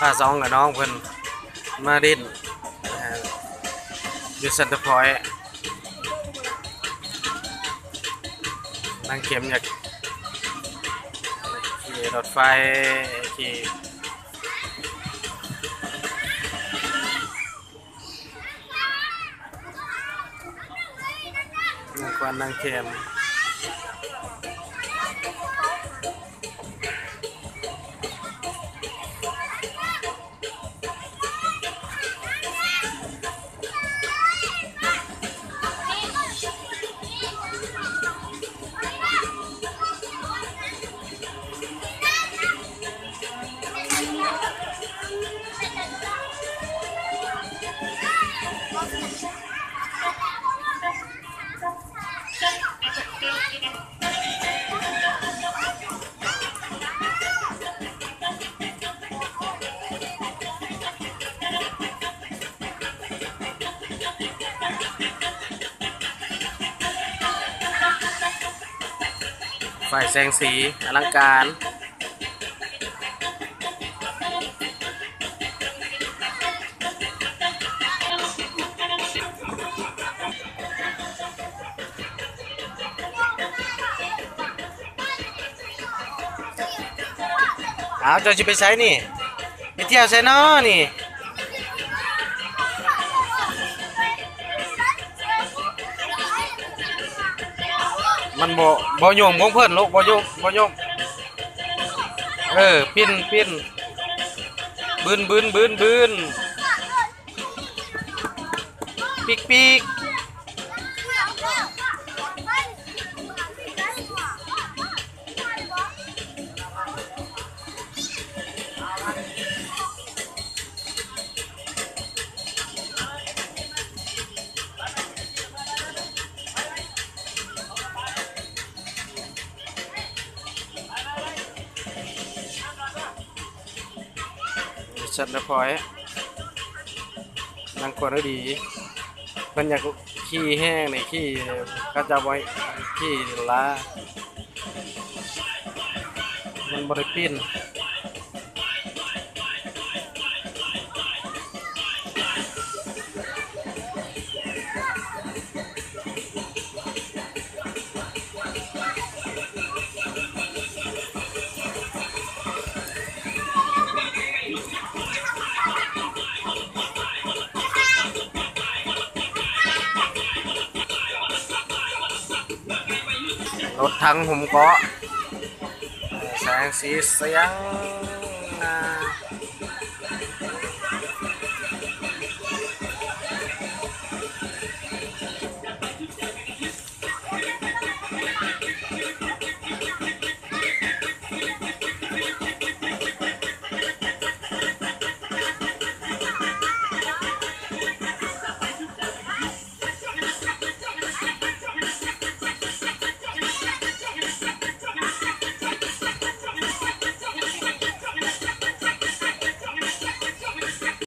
ป้าซองกับน้องเพิ่นมาดินอยู่เซ็นเตอร์พอยต์นั่งเข็มอยากขี่รถไฟขี่นั่งกวนนั่งเข็มไฟแสงสีอลังการเอาจะไปใช้นี่ไปเที่ยวใช้น้อนี่มันบ่โยมของเพิ่นลูกบ่โยมปิ้นบืนปีกชัดนะพอยนั่งกวนได้ดีมันอยากขี้แห้งในขี้ก็จะไว้ขี้ล้ามันบริปิ้นรถทั้งผมก็แสงสีเสียง